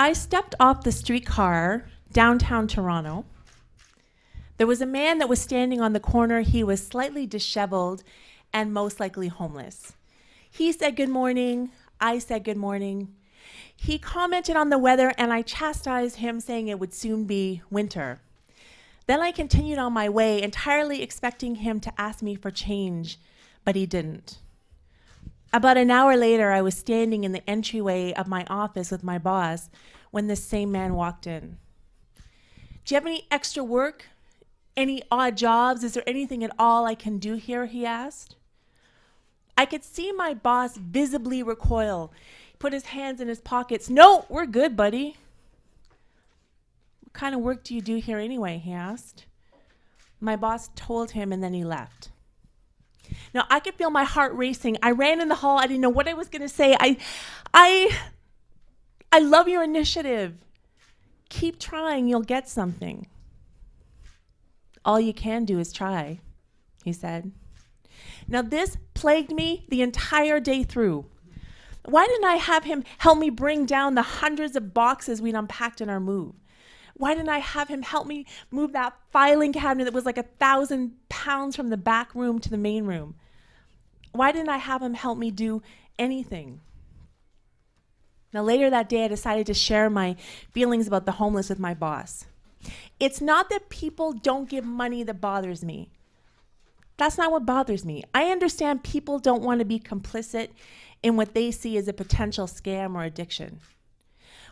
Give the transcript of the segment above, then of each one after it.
I stepped off the streetcar downtown Toronto. There was a man that was standing on the corner. He was slightly disheveled and most likely homeless. He said good morning. I said good morning. He commented on the weather and I chastised him, saying it would soon be winter. Then I continued on my way, entirely expecting him to ask me for change, but he didn't. About an hour later, I was standing in the entryway of my office with my boss when this same man walked in. Do you have any extra work? Any odd jobs? Is there anything at all I can do here? He asked. I could see my boss visibly recoil. He put his hands in his pockets. No, we're good, buddy. What kind of work do you do here anyway? He asked. My boss told him and then he left. Now I could feel my heart racing. I ran in the hall. I didn't know what I was going to say. I love your initiative. Keep trying. You'll get something. All you can do is try, he said. Now this plagued me the entire day through. Why didn't I have him help me bring down the hundreds of boxes we'd unpacked in our move? Why didn't I have him help me move that filing cabinet that was like 1,000 pounds from the back room to the main room? Why didn't I have him help me do anything? Now later that day, I decided to share my feelings about the homeless with my boss. It's not that people don't give money that bothers me. That's not what bothers me. I understand people don't want to be complicit in what they see as a potential scam or addiction.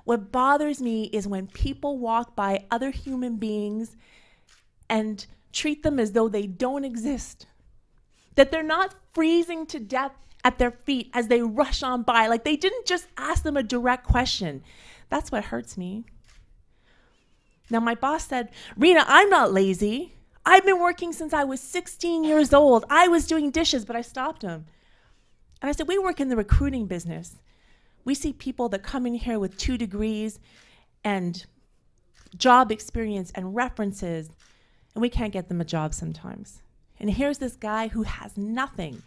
What bothers me is when people walk by other human beings and treat them as though they don't exist. That they're not freezing to death at their feet as they rush on by, like they didn't just ask them a direct question. That's what hurts me. Now my boss said, Rina, I'm not lazy. I've been working since I was 16 years old. I was doing dishes, but I stopped him. And I said, we work in the recruiting business. We see people that come in here with 2 degrees and job experience and references, and we can't get them a job sometimes. And here's this guy who has nothing.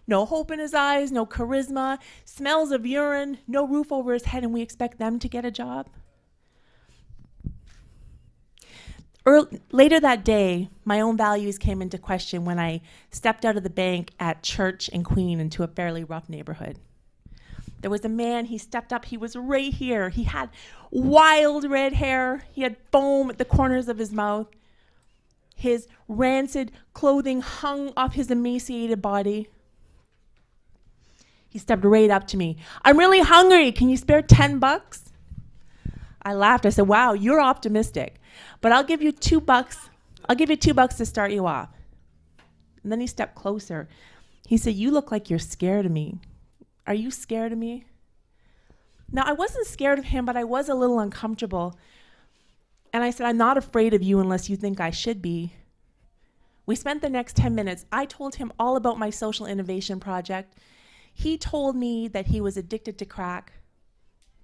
No hope in his eyes, no charisma, smells of urine, no roof over his head, and we expect them to get a job? Later that day, my own values came into question when I stepped out of the bank at Church and Queen into a fairly rough neighborhood. There was a man, he stepped up, he was right here. He had wild red hair. He had foam at the corners of his mouth. His rancid clothing hung off his emaciated body. He stepped right up to me. I'm really hungry. Can you spare $10? I laughed. I said, wow, you're optimistic. But I'll give you $2. I'll give you $2 to start you off. And then he stepped closer. He said, you look like you're scared of me. Are you scared of me? Now, I wasn't scared of him, but I was a little uncomfortable. And I said, I'm not afraid of you unless you think I should be. We spent the next 10 minutes. I told him all about my social innovation project. He told me that he was addicted to crack,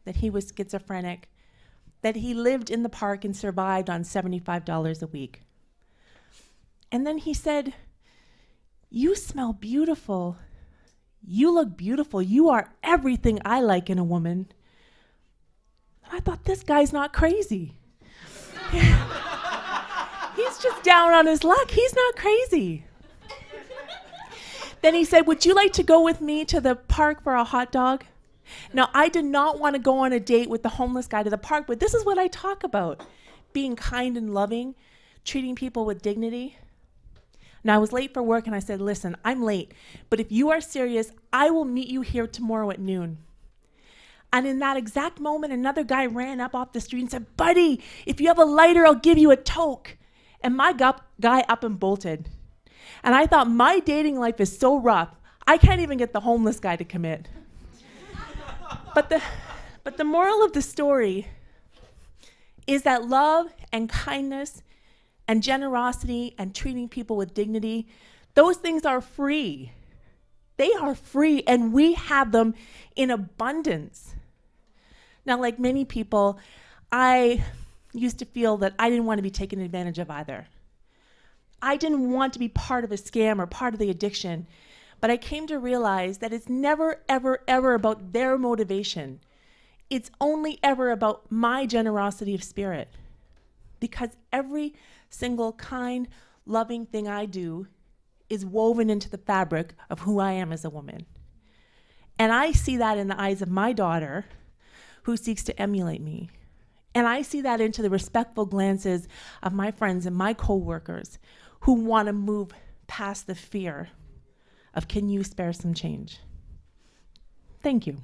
that he was schizophrenic, that he lived in the park and survived on $75 a week. And then he said, you smell beautiful. You look beautiful. You are everything I like in a woman. And I thought, this guy's not crazy. He's just down on his luck. He's not crazy. Then he said, would you like to go with me to the park for a hot dog? Now, I did not want to go on a date with the homeless guy to the park, but this is what I talk about. Being kind and loving, treating people with dignity. Now, I was late for work and I said, listen, I'm late, but if you are serious, I will meet you here tomorrow at noon. And in that exact moment, another guy ran up off the street and said, buddy, if you have a lighter, I'll give you a toke. And my guy up and bolted. And I thought, my dating life is so rough, I can't even get the homeless guy to commit. But the moral of the story is that love and kindness and generosity and treating people with dignity, those things are free. They are free, and we have them in abundance. Now, like many people, I used to feel that I didn't want to be taken advantage of either. I didn't want to be part of a scam or part of the addiction, but I came to realize that it's never, ever, ever about their motivation. it's only ever about my generosity of spirit, because every single kind, loving thing I do is woven into the fabric of who I am as a woman. And I see that in the eyes of my daughter, who seeks to emulate me. And I see that into the respectful glances of my friends and my coworkers who want to move past the fear of, can you spare some change? Thank you.